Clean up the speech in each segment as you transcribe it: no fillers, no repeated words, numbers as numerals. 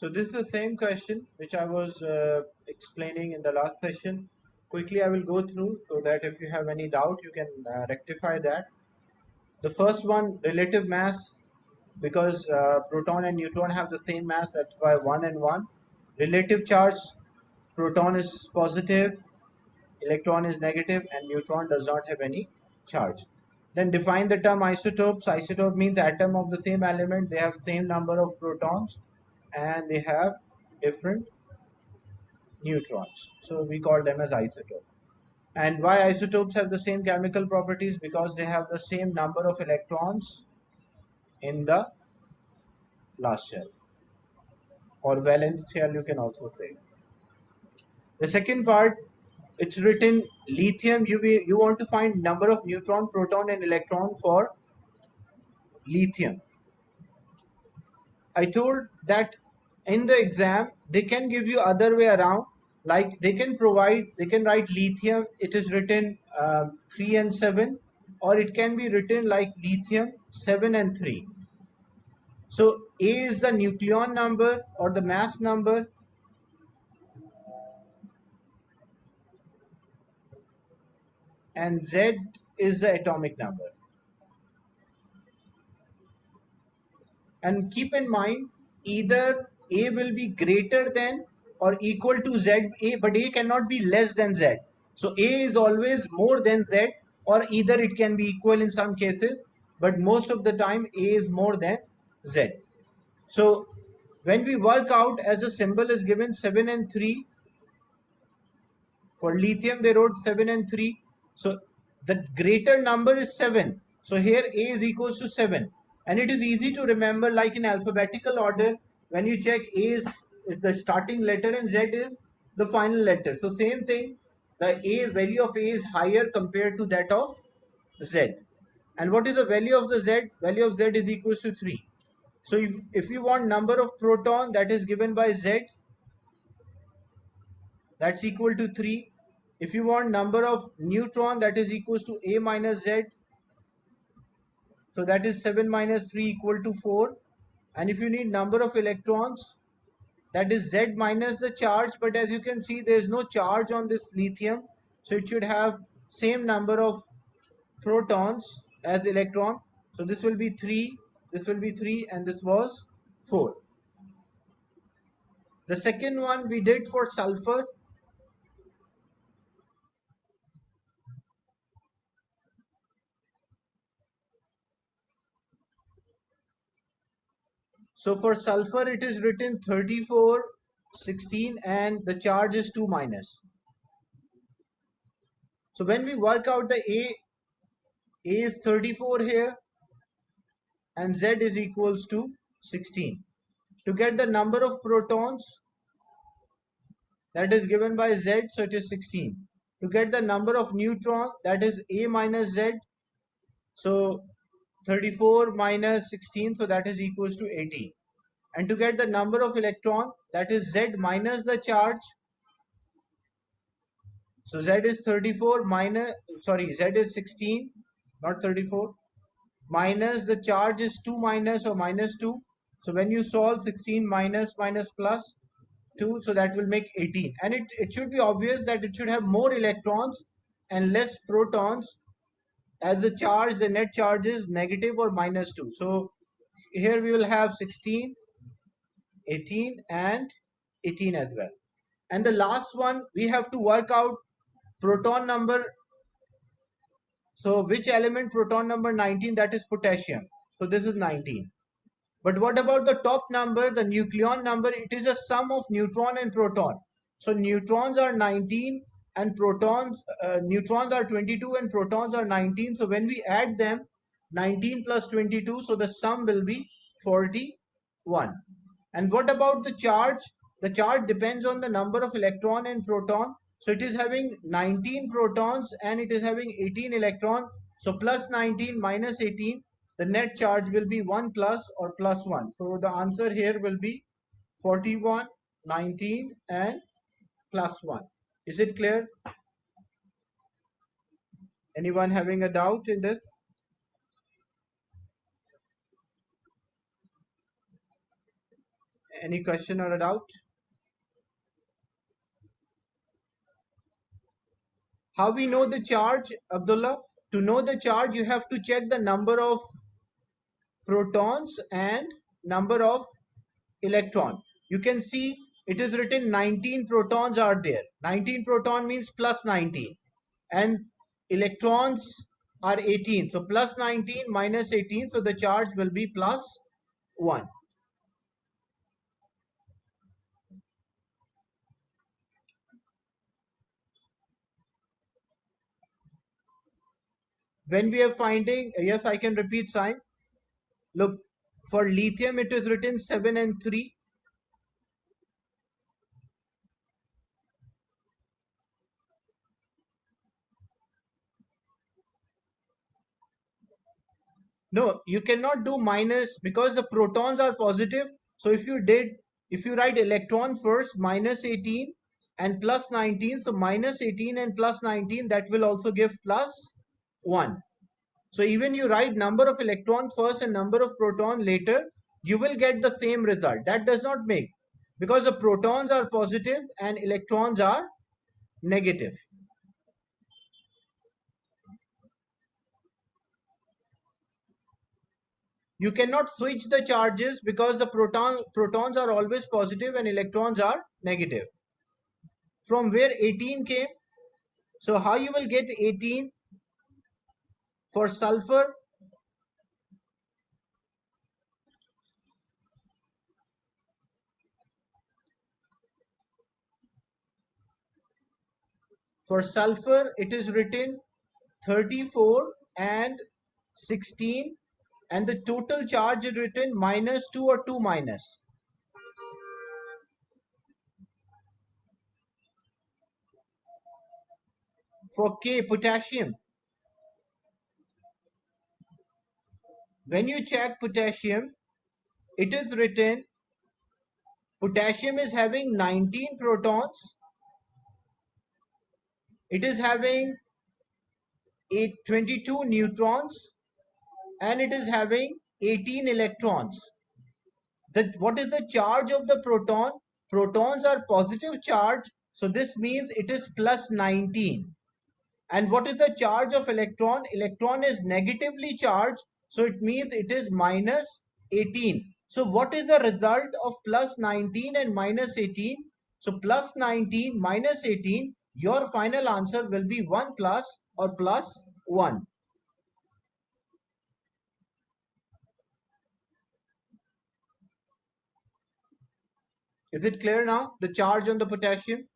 So this is the same question which I was explaining in the last session. Quickly I will go through so that if you have any doubt you can rectify that. The first one, relative mass, because proton and neutron have the same mass, that's why 1 and 1. Relative charge, proton is positive, electron is negative, and neutron does not have any charge. Then define the term isotopes. Isotope means atom of the same element. They have same number of protons and they have different neutrons. So we call them as isotope. And why isotopes have the same chemical properties? Because they have the same number of electrons in the last shell, or valence shell you can also say. The second part, it's written lithium. You want to find number of neutron, proton and electron for lithium. I told that in the exam they can give you other way around, like they can write lithium, it is written 3 and 7, or it can be written like lithium 7 and 3. So A is the nucleon number or the mass number, and Z is the atomic number. And keep in mind, either A will be greater than or equal to Z, but A cannot be less than Z. So A is always more than Z, or either it can be equal in some cases, but most of the time A is more than Z. So when we work out, as a symbol is given 7 and 3, for lithium they wrote 7 and 3. So the greater number is 7. So here A is equals to 7. And it is easy to remember, like in alphabetical order, when you check A is the starting letter and Z is the final letter. So same thing, the A value of A is higher compared to that of Z. And what is the value of the Z? Value of Z is equals to 3. So if you want number of proton, that is given by Z, that's equal to 3. If you want number of neutron, that is equals to A minus Z. So that is 7 minus 3 equal to 4. And if you need number of electrons, that is Z minus the charge. But as you can see, there is no charge on this lithium. So it should have same number of protons as electron. So this will be 3, this will be 3, and this was 4. The second one we did for sulfur. So for sulfur, it is written 34, 16, and the charge is 2 minus. So when we work out the A is 34 here and Z is equals to 16. To get the number of protons, that is given by Z, so it is 16. To get the number of neutrons, that is A minus Z, so 34 minus 16, so that is equals to 18. And to get the number of electron, that is Z minus the charge. So Z is 34 minus, sorry, Z is 16, not 34. Minus the charge is 2 minus or minus 2. So when you solve 16 minus plus 2, so that will make 18. And it should be obvious that it should have more electrons and less protons, as the charge, the net charge is negative or minus 2. So here we will have 16, 18 and 18 as well. And the last one, we have to work out proton number. So which element? Proton number 19, that is potassium. So this is 19. But what about the top number, the nucleon number? It is a sum of neutron and proton. So neutrons are 19 and neutrons are 22 and protons are 19. So when we add them, 19 plus 22, so the sum will be 41. And what about the charge? The charge depends on the number of electron and proton. So it is having 19 protons and it is having 18 electron. So plus 19 minus 18, the net charge will be 1 plus or plus 1. So the answer here will be 41, 19 and plus 1. Is it clear? Anyone having a doubt in this? Any question or a doubt? How we know the charge, Abdullah? To know the charge, you have to check the number of protons and number of electron. You can see it is written 19 protons are there. 19 proton means plus 19, and electrons are 18. So plus 19 minus 18, so the charge will be plus 1. When we are finding, yes, I can repeat sign. Look, for lithium it is written 7 and 3. No, you cannot do minus because the protons are positive. So if you write electron first, minus 18 and plus 19, so minus 18 and plus 19, that will also give plus 1. So even you write number of electron first and number of proton later, you will get the same result. That does not make, because the protons are positive and electrons are negative. You cannot switch the charges because the protons are always positive and electrons are negative. From where 18 came? So how you will get 18 for sulfur? For sulfur, it is written 34 and 16, and the total charge is written minus 2 or 2 minus. For K, potassium, when you check potassium, it is written potassium is having 19 protons, it is having 22 neutrons, and it is having 18 electrons. What is the charge of the proton? Protons are positive charge, so this means it is plus 19. And what is the charge of electron? Electron is negatively charged, so it means it is minus 18. So what is the result of plus 19 and minus 18? So plus 19 minus 18, your final answer will be 1 plus or plus 1. Is it clear now? The charge on the potassium?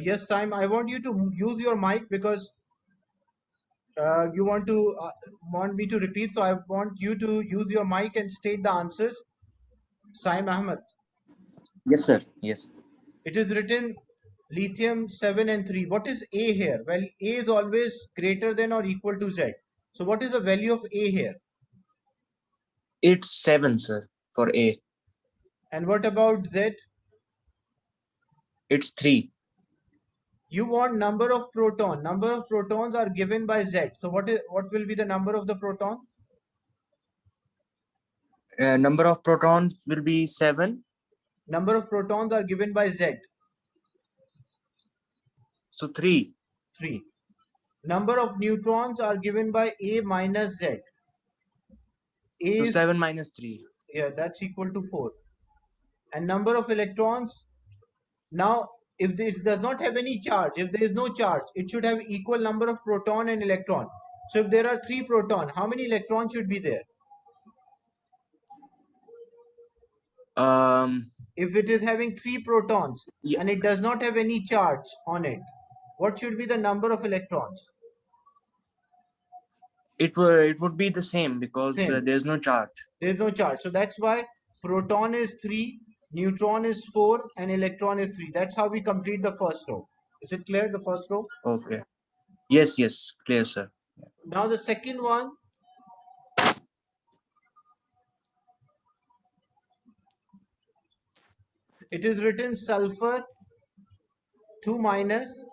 Yes, Simon, I want you to use your mic because you want me to repeat, so I want you to use your mic and state the answers. Saim Ahmed. Yes, sir. Yes. It is written lithium 7 and 3. What is A here? Well, A is always greater than or equal to Z. So what is the value of A here? It's 7, sir, for A. And what about Z? It's 3. You want number of proton. Number of protons are given by Z. So what will be the number of the proton? Number of protons will be 7. Number of protons are given by Z. So 3. 3. Number of neutrons are given by A minus Z. A So is 7 minus 3. Yeah, that's equal to 4. And number of electrons, now if this does not have any charge, if there is no charge, it should have equal number of proton and electron. So if there are 3 proton, how many electrons should be there? If it is having 3 protons, Yeah, and it does not have any charge on it, what should be the number of electrons? it would be the same because Same. there's no charge. There is no charge. So that's why proton is 3, neutron is 4, and electron is 3. That's how we complete the first row. Is it clear, the first row? Okay. Yes, yes. Clear, sir. Now the second one, It is written sulfur 2 minus.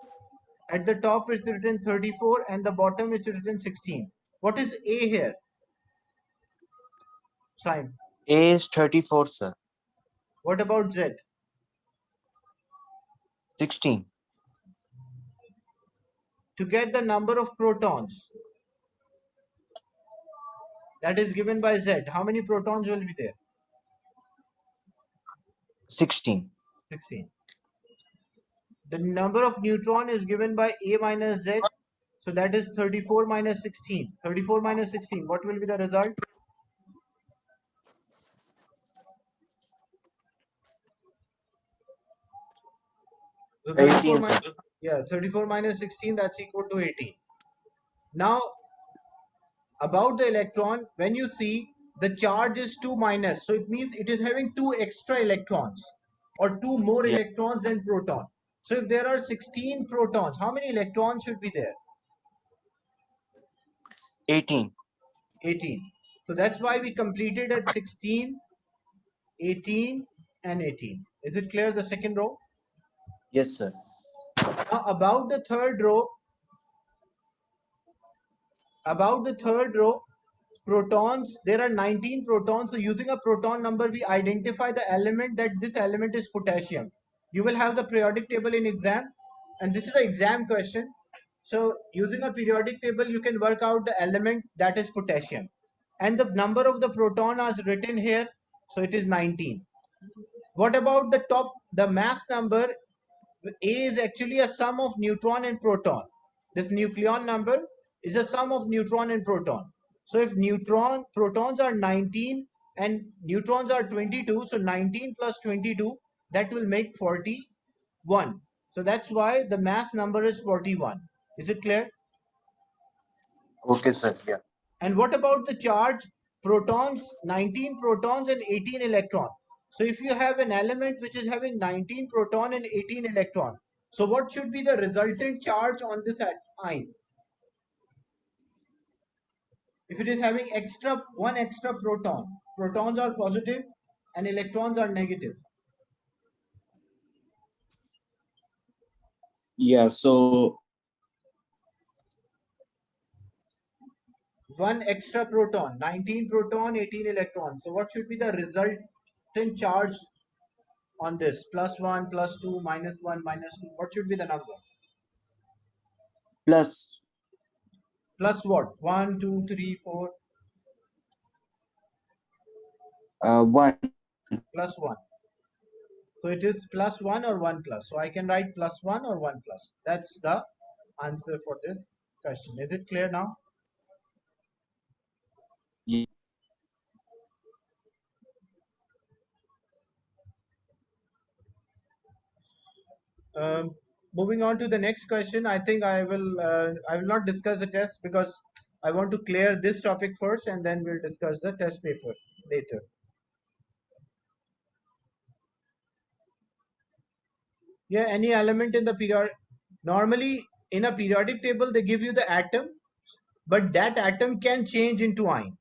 At the top it's written 34 and the bottom it's written 16. What is A here? Sign. A is 34, sir. What about Z? 16. To get the number of protons that is given by Z, how many protons will be there? 16. 16. The number of neutron is given by A minus Z. So that is 34 minus 16. 34 minus 16. What will be the result? So 34 18, sir. minus, yeah, 34 minus 16, that's equal to 18. Now, about the electron, when you see the charge is 2 minus, so it means it is having 2 extra electrons or 2 more Yeah. electrons than proton. So if there are 16 protons, how many electrons should be there? 18. 18. So that's why we completed at 16, 18 and 18. Is it clear, the second row? Yes, sir. Now about the third row, protons, there are 19 protons. So using a proton number, we identify the element, that this element is potassium. You will have the periodic table in exam, and this is an exam question. So using a periodic table, you can work out the element that is potassium. And the number of the proton is written here. So it is 19. What about the top, the mass number? A is actually a sum of neutron and proton. This nucleon number is a sum of neutron and proton. So if protons are 19 and neutrons are 22, so 19 plus 22, that will make 41. So that's why the mass number is 41. Is it clear? Okay, sir. Yeah. And what about the charge? Protons, 19 protons and 18 electron. So if you have an element which is having 19 proton and 18 electron, so what should be the resultant charge on this ion? If it is having one extra proton, protons are positive and electrons are negative. Yeah. So One extra proton, 19 proton, 18 electron. So what should be the resultant charge on this? Plus 1, plus 2, minus 1, minus 2. What should be the number? plus Plus what? 1, 2, 3, 4, 1. plus 1. So it is plus 1 or 1 plus. So I can write plus 1 or 1 plus. That's the answer for this question. Is it clear now? Yeah. Moving on to the next question, I think I will not discuss the test because I want to clear this topic first and then we'll discuss the test paper later. Yeah, any element in the period. Normally, in a periodic table, they give you the atom, but that atom can change into ion.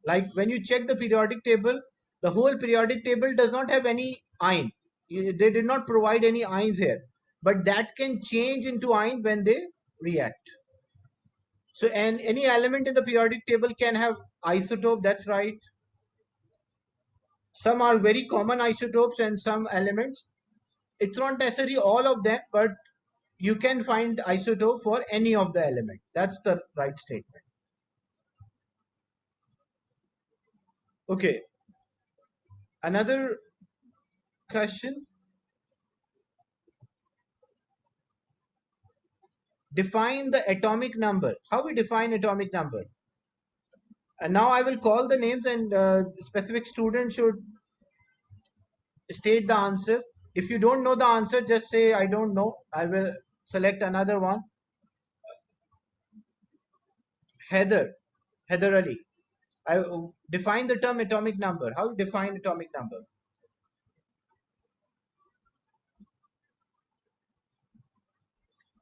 Like when you check the periodic table, the whole periodic table does not have any ion. They did not provide any ions here, but that can change into ion when they react. So, and any element in the periodic table can have isotope. That's right. Some are very common isotopes and some elements. It's not necessarily all of them, but you can find isotope for any of the element. That's the right statement. Okay. Another question. Define the atomic number. How we define atomic number? And now I will call the names and specific student should state the answer. If you don't know the answer, just say I don't know. I will select another one. Heather Ali. I define the term atomic number. How you define atomic number?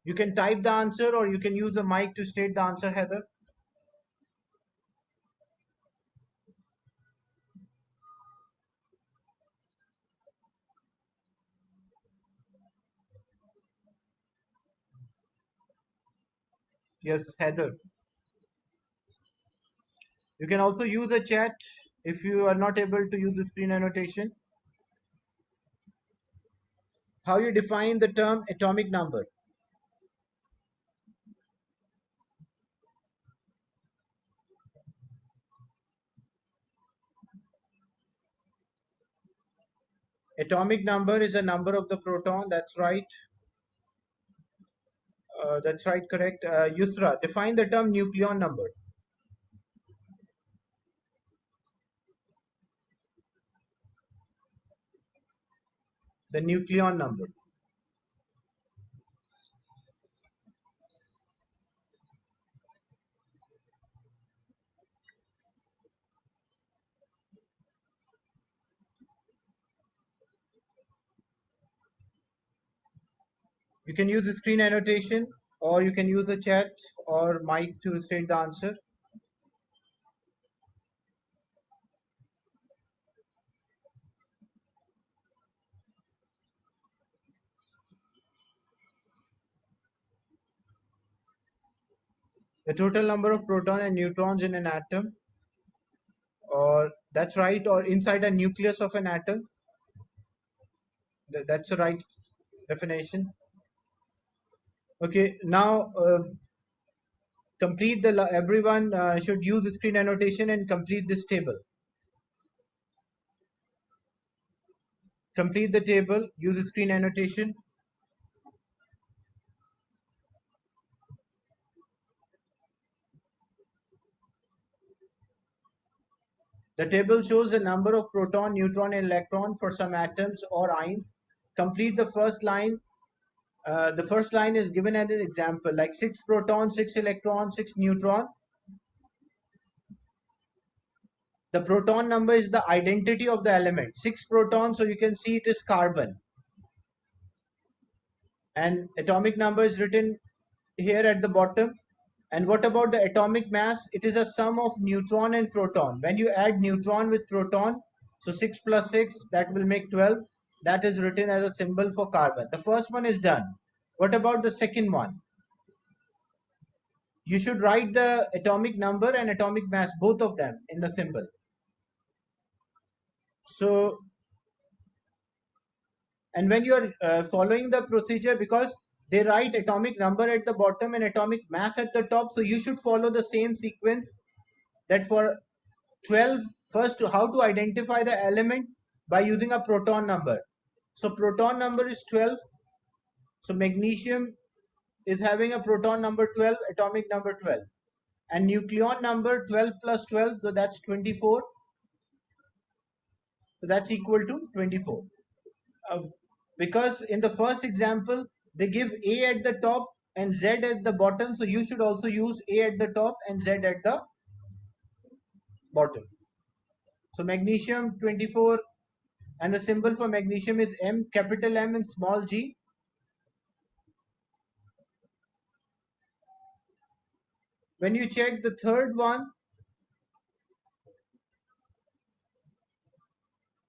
You can type the answer or you can use a mic to state the answer, Heather. Yes, Heather. You can also use a chat if you are not able to use the screen annotation. How you define the term atomic number? Atomic number is a number of the proton. That's right. That's right, correct. Yusra, define the term nucleon number. The nucleon number. You can use the screen annotation, or you can use a chat or mic to state the answer. The total number of proton and neutrons in an atom, or that's right, or inside a nucleus of an atom. That's the right definition. Okay, now complete the everyone should use the screen annotation and complete this table. Complete the table, use the screen annotation. The table shows the number of proton, neutron, and electron for some atoms or ions. Complete the first line. The first line is given as an example, like 6 proton, 6 electron, 6 neutron. The proton number is the identity of the element. 6 protons, so you can see it is carbon. And atomic number is written here at the bottom. And what about the atomic mass? It is a sum of neutron and proton. When you add neutron with proton, so 6 plus 6, that will make 12. That is written as a symbol for carbon. The first one is done. What about the second one? You should write the atomic number and atomic mass, both of them, in the symbol. So, and when you are following the procedure, because they write atomic number at the bottom and atomic mass at the top, so you should follow the same sequence, that for 12, first how to identify the element by using a proton number. So proton number is 12. So magnesium is having a proton number 12, atomic number 12, and nucleon number 12 plus 12, so that's 24. So that's equal to 24. uh, because in the first example they give A at the top and Z at the bottom, so you should also use A at the top and Z at the bottom. So magnesium 24, and the symbol for magnesium is M, capital M and small g. When you check the third one,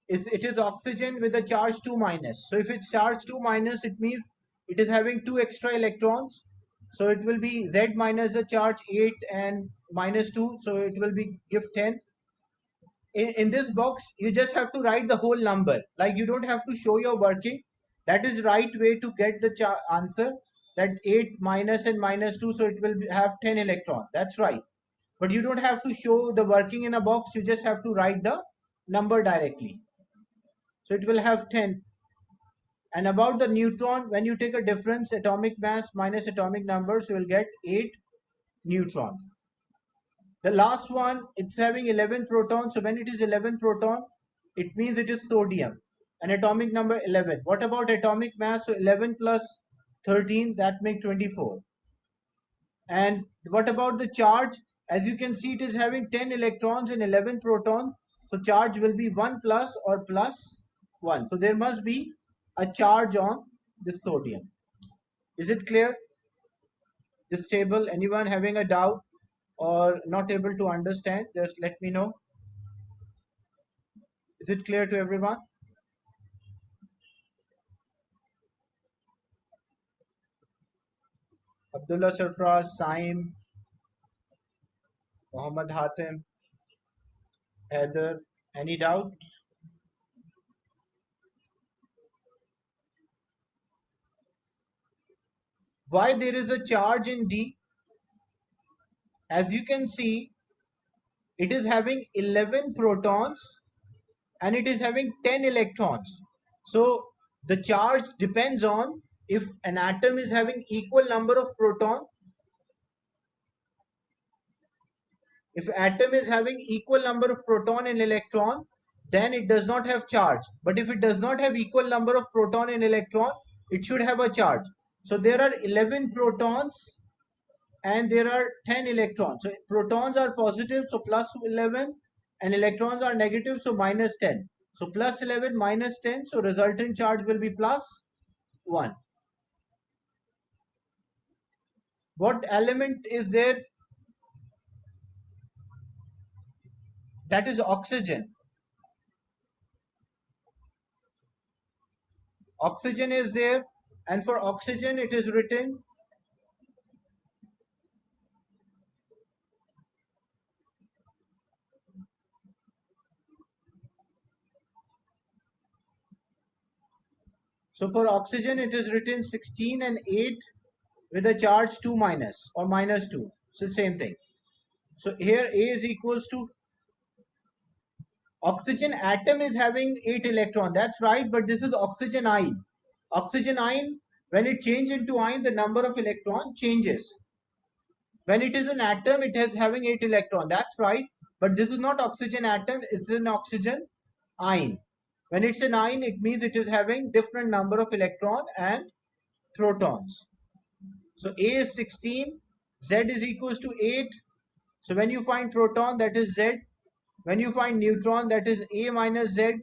it is oxygen with a charge 2 minus. So if it's charge 2 minus, it means it is having 2 extra electrons. So it will be Z minus the charge 8 and minus 2. So it will be give 10. In this box, you just have to write the whole number. Like you don't have to show your working. That is right way to get the answer. That 8 minus and minus 2. So it will have 10 electrons. That's right. But you don't have to show the working in a box. You just have to write the number directly. So it will have 10. And about the neutron, when you take a difference, atomic mass minus atomic number, so you'll get 8 neutrons. The last one, it's having 11 protons. So when it is 11 proton, it means it is sodium. And atomic number 11. What about atomic mass? So 11 plus 13, that makes 24. And what about the charge? As you can see, it is having 10 electrons and 11 protons. So charge will be 1 plus or plus 1. So there must be a charge on this sodium. Is it clear? This table, anyone having a doubt or not able to understand, just let me know. Is it clear to everyone? Abdullah Sarfraz, Saim, Mohammad Hatim, Heather. Any doubt? Why there is a charge in D? As you can see, it is having 11 protons and it is having 10 electrons. So the charge depends on if an atom is having equal number of proton. If atom is having equal number of proton and electron, then it does not have charge. But if it does not have equal number of proton and electron, it should have a charge. So there are 11 protons and there are 10 electrons. So protons are positive, so plus 11, and electrons are negative, so minus 10. So plus 11 minus 10, so resultant charge will be plus 1. What element is there? That is oxygen. Oxygen is there, and for oxygen it is written so for oxygen it is written 16 and 8 with a charge 2 minus or minus 2. So same thing. So here A is equals to oxygen atom is having 8 electron. That's right, but this is oxygen ion. Oxygen ion, when it changes into ion, the number of electron changes. When it is an atom, it is having 8 electron. That's right, but this is not oxygen atom, it's an oxygen ion. When it's an ion, it means it is having different number of electron and protons. So A is 16, Z is equals to 8. So when you find proton, that is Z. When you find neutron, that is A minus Z.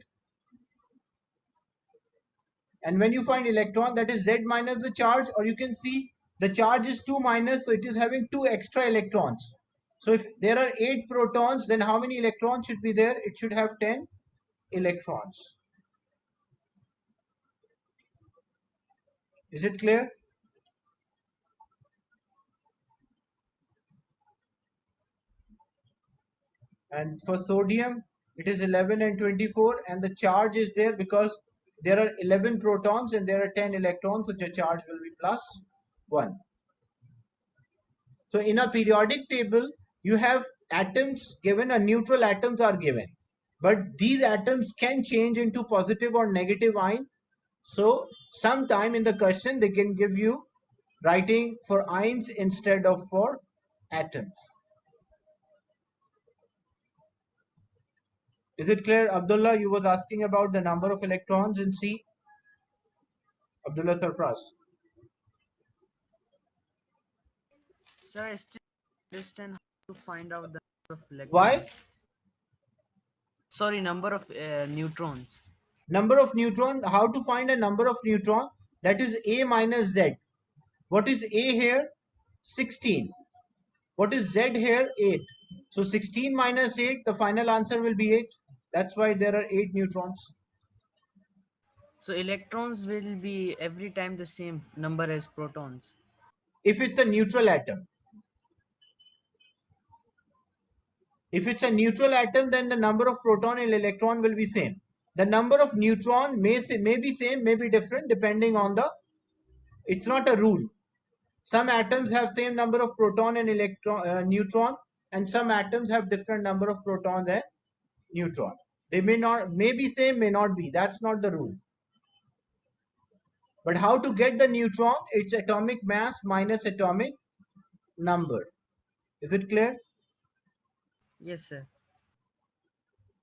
And when you find electron, that is Z minus the charge, or you can see the charge is 2 minus, so it is having 2 extra electrons. So if there are 8 protons, then how many electrons should be there? It should have 10 electrons. Is it clear? And for sodium, it is 11 and 24, and the charge is there because there are 11 protons and there are 10 electrons, so the charge will be plus 1. So in a periodic table, you have atoms given, a neutral atoms are given. But these atoms can change into positive or negative ion. So sometime in the question, they can give you writing for ions instead of for atoms. Is it clear? Abdullah, you was asking about the number of electrons in C. Abdullah Sarfraz. Sir, I still don't understand how to find out the number of Why? electrons. Sorry, number of neutrons. Number of neutron, how to find a number of neutron? That is A minus Z. What is A here? 16. What is Z here? 8. So 16 minus 8, the final answer will be 8. That's why there are 8 neutrons. So electrons will be every time the same number as protons. If it's a neutral atom. If it's a neutral atom, then the number of proton and electron will be same. The number of neutron may be same, may be different depending on the, it's not a rule. Some atoms have same number of proton and neutron, and some atoms have different number of protons and neutron. They may be same, may not be. That's not the rule. But how to get the neutron? It's atomic mass minus atomic number. Is it clear? Yes, sir.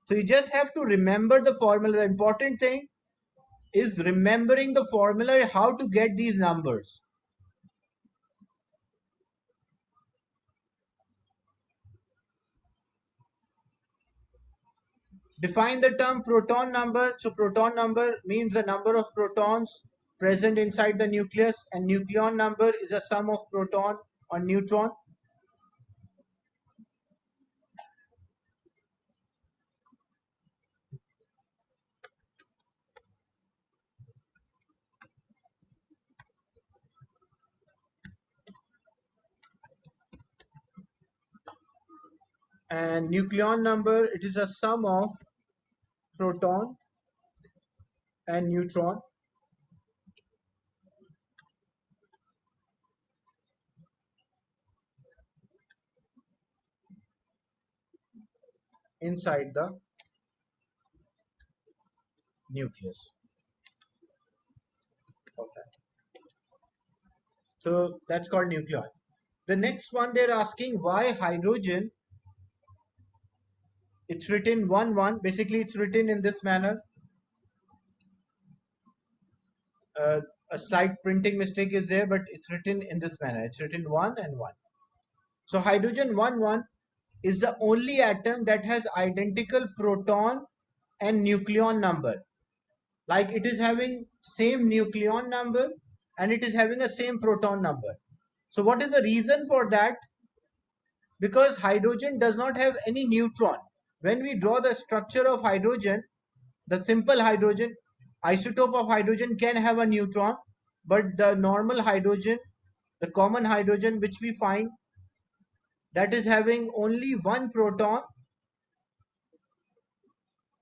So you just have to remember the formula. The important thing is remembering the formula, how to get these numbers. Define the term proton number. So proton number means the number of protons present inside the nucleus, and nucleon number is a sum of proton or neutron. And nucleon number, it is a sum of proton and neutron inside the nucleus. Okay. So that's called nucleon. The next one, they're asking why hydrogen, it's written 1 1. Basically, it's written in this manner. Uh, a slight printing mistake is there, but it's written in this manner. It's written 1 and 1. So hydrogen 1 1 is the only atom that has identical proton and nucleon number. Like it is having same nucleon number and it is having a same proton number. So what is the reason for that? Because hydrogen does not have any neutron. When we draw the structure of hydrogen, the simple hydrogen, isotope of hydrogen can have a neutron, but the normal hydrogen, the common hydrogen which we find, that is having only one proton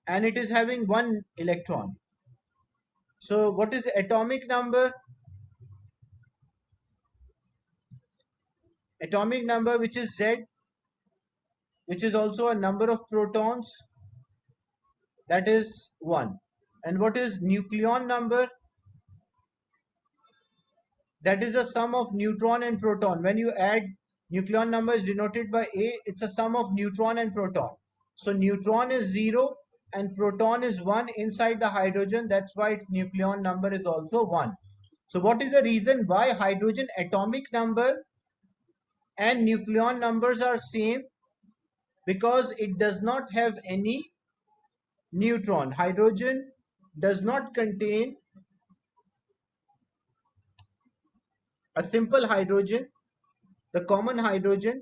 and it is having one electron. So what is the atomic number? Atomic number, which is Z, which is also a number of protons, that is 1. And what is nucleon number? That is a sum of neutron and proton. When you add, nucleon number is denoted by A, it's a sum of neutron and proton. So neutron is 0 and proton is 1 inside the hydrogen. That's why its nucleon number is also 1. So what is the reason why hydrogen atomic number and nucleon numbers are same? Because it does not have any neutron. Hydrogen does not contain a simple hydrogen, the common hydrogen,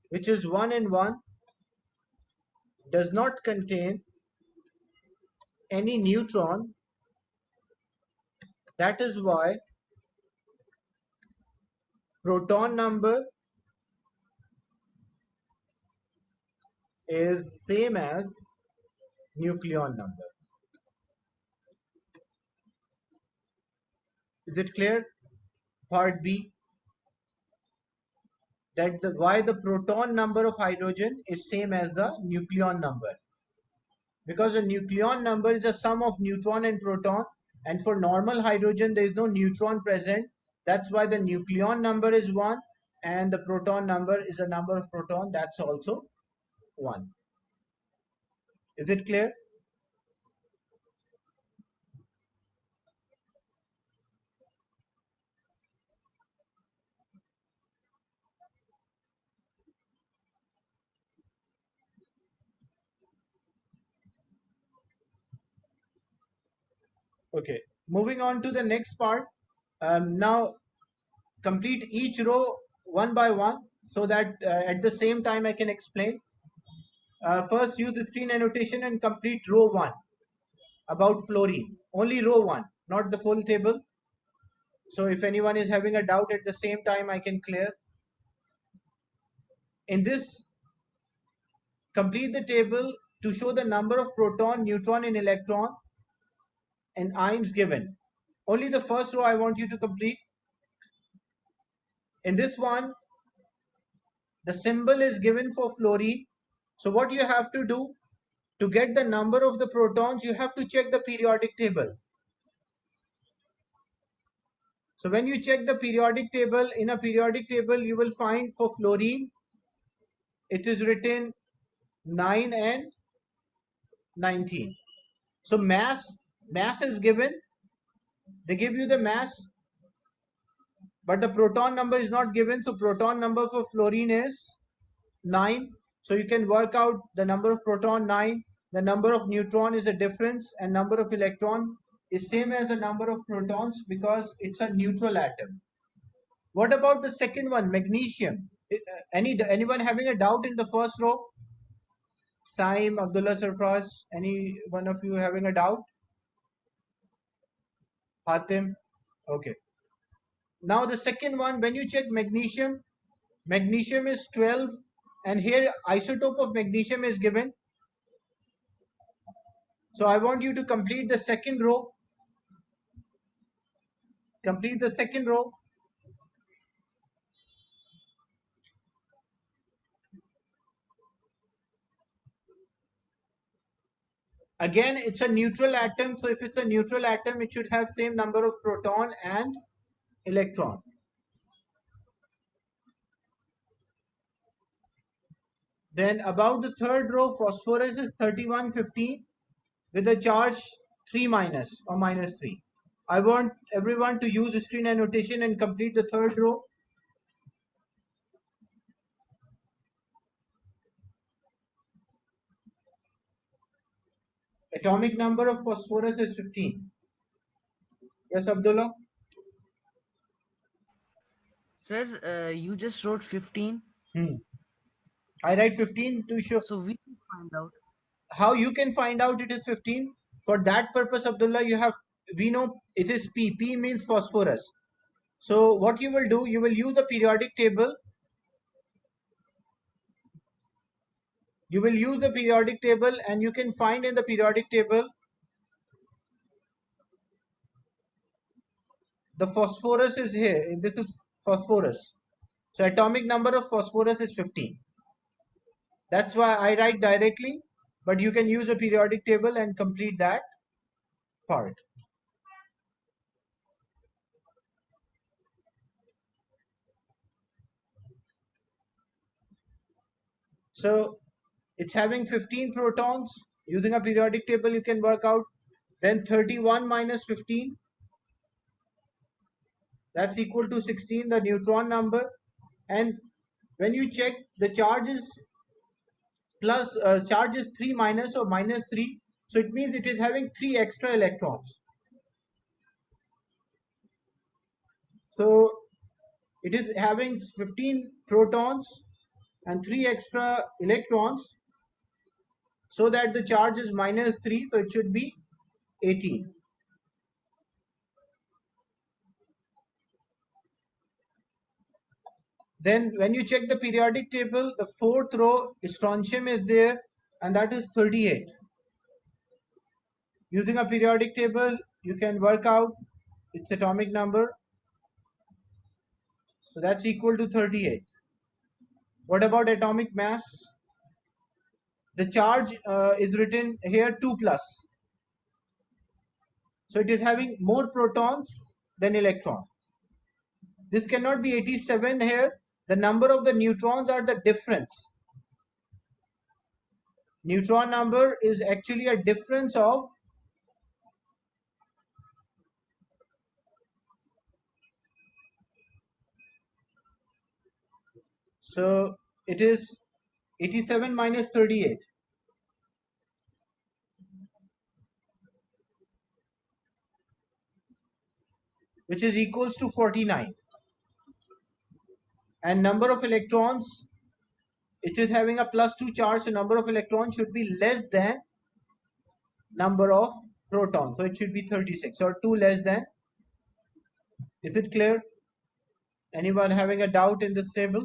which is 1 and 1, does not contain any neutron. That is why proton number is same as nucleon number. Is it clear? Part B, that why the proton number of hydrogen is same as the nucleon number. Because the nucleon number is a sum of neutron and proton, and for normal hydrogen there is no neutron present. That's why the nucleon number is 1 and the proton number is a number of proton, that's also 1. Is it clear? Okay, moving on to the next part. Now complete each row one by one so that at the same time I can explain. First, use the screen annotation and complete row 1 about fluorine. Only row 1, not the full table. So if anyone is having a doubt at the same time, I can clear. In this, complete the table to show the number of proton, neutron and electron and ions given. Only the first row I want you to complete. In this one, the symbol is given for fluorine. So what you have to do to get the number of the protons, you have to check the periodic table. So when you check the periodic table, in a periodic table, you will find for fluorine, it is written 9 and 19. So mass is given. They give you the mass, but the proton number is not given. So proton number for fluorine is 9. So you can work out the number of proton 9. The number of neutron is a difference and number of electron is same as the number of protons because it's a neutral atom. What about the second one, magnesium? Anyone having a doubt in the first row? Saim, Abdullah Sarfraz, any one of you having a doubt? Hatim? Okay. Now the second one, when you check magnesium, Magnesium is 12, and here isotope of magnesium is given. So I want you to complete the second row. Complete the second row. Again, it's a neutral atom. So if it's a neutral atom, it should have same number of proton and electron. Then about the third row, phosphorus is 3115 with a charge 3 minus or minus 3. I want everyone to use screen annotation and complete the third row. Atomic number of phosphorus is 15. Yes, Abdullah? Sir, you just wrote 15. I write 15 to show So we can find out. how you can find out it is 15. For that purpose, Abdullah, we know it is P. P means phosphorus. So what you will do, you will use a periodic table. You will use the periodic table, and you can find in the periodic table the phosphorus is here. This is phosphorus. So atomic number of phosphorus is 15. That's why I write directly, but you can use a periodic table and complete that part. So it's having 15 protons. Using a periodic table, you can work out. Then 31 minus 15, that's equal to 16, the neutron number. And when you check, the charge is charge is 3 minus or minus 3. So it means it is having 3 extra electrons. So it is having 15 protons and 3 extra electrons, so that the charge is minus 3, so it should be 18. Then when you check the periodic table, the fourth row, strontium is there, and that is 38. Using a periodic table, you can work out its atomic number. So that's equal to 38. What about atomic mass? The charge is written here 2 plus. So it is having more protons than electron. This cannot be 87 here. The number of the neutrons are the difference. Neutron number is actually a difference of so it is 87 minus 38, which is equals to 49. And number of electrons, it is having a plus 2 charge, so number of electrons should be less than number of protons. So it should be 36 or 2 less than. Is it clear? Anyone having a doubt in this table?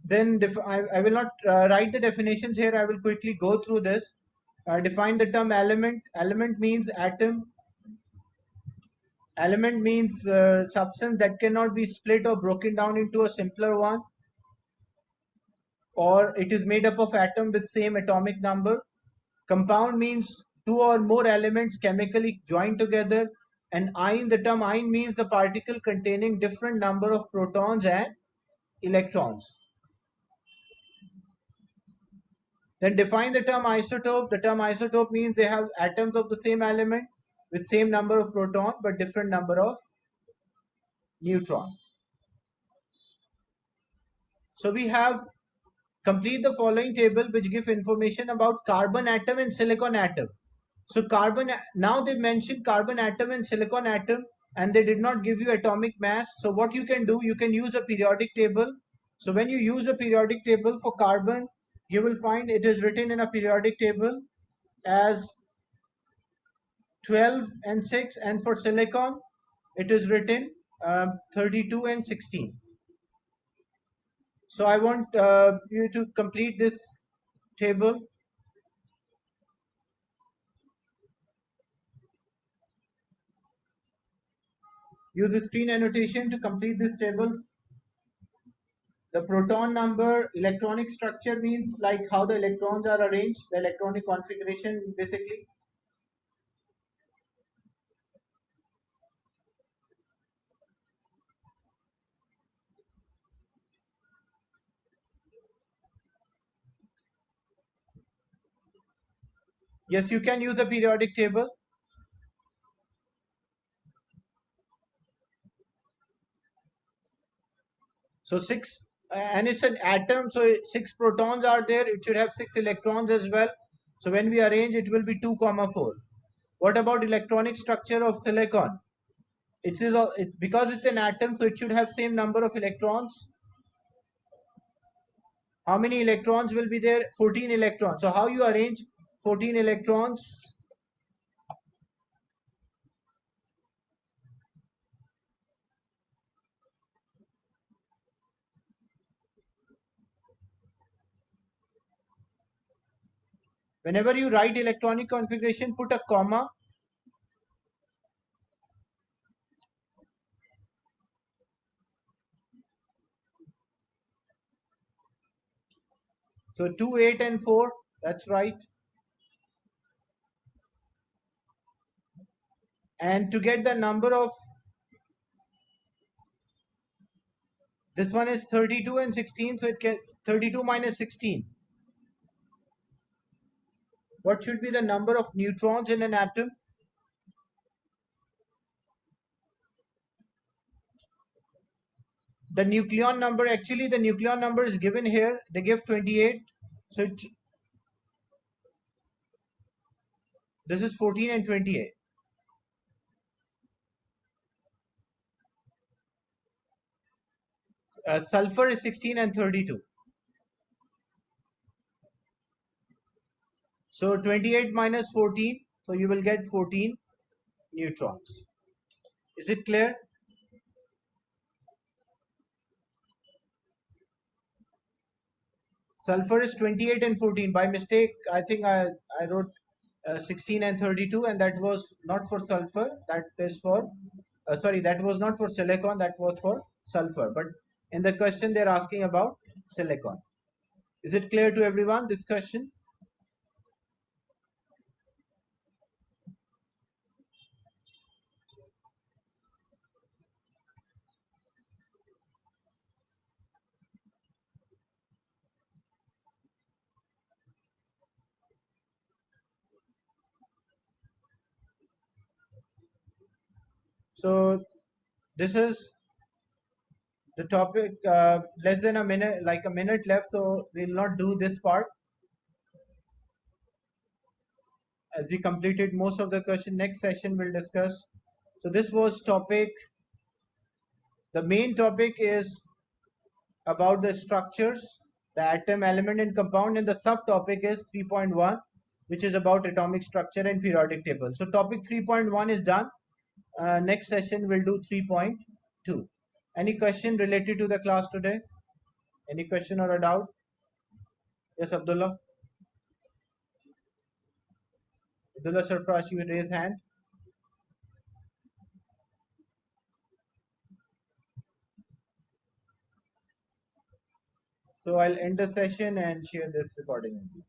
Then I will not write the definitions here. I will quickly go through this. Define the term element. Element means atom. Element means substance that cannot be split or broken down into a simpler one, or it is made up of atom with same atomic number. Compound means two or more elements chemically joined together. And ion, the term ion means the particle containing different number of protons and electrons. Then define the term isotope. The term isotope means they have atoms of the same element with same number of proton but different number of neutron. So we have complete the following table which give information about carbon atom and silicon atom. So now they mentioned carbon atom and silicon atom, and they did not give you atomic mass. So what you can do, you can use a periodic table. So when you use a periodic table for carbon, you will find it is written in a periodic table as 12 and 6, and for silicon it is written 32 and 16. So I want you to complete this table. Use the screen annotation to complete this table. The proton number, electronic structure means like how the electrons are arranged, the electronic configuration basically. Yes, you can use a periodic table. So 6, and it's an atom, so 6 protons are there. It should have 6 electrons as well. So when we arrange, it will be 2, 4. What about electronic structure of silicon? It's because it's an atom, so it should have same number of electrons. How many electrons will be there? 14 electrons. So how you arrange 14 electrons? Whenever you write electronic configuration, put a comma. So 2, 8 and 4, that's right. And to get the number of, this one is 32 and 16, so it gets 32 minus 16. What should be the number of neutrons in an atom? The nucleon number, actually the nucleon number is given here. They give 28. So this is 14 and 28. Sulfur is 16 and 32. So 28 minus 14, so you will get 14 neutrons. Is it clear? Sulfur is 28 and 14. By mistake, I think I wrote 16 and 32, and that was not for sulfur. That is for, sorry, that was not for silicon, that was for sulfur. But in the question, they're asking about silicon. Is it clear to everyone, this question? So this is the topic, less than a minute, like a minute left, so we'll not do this part as we completed most of the question. Next session we'll discuss. So this was topic, the main topic is about the structures, the atom, element and compound, and the subtopic is 3.1, which is about atomic structure and periodic table. So topic 3.1 is done. Next session we'll do 3.2. Any question related to the class today? Any question or a doubt? Yes, Abdullah. Abdullah Sarfraz, you raise hand. So I'll end the session and share this recording with you.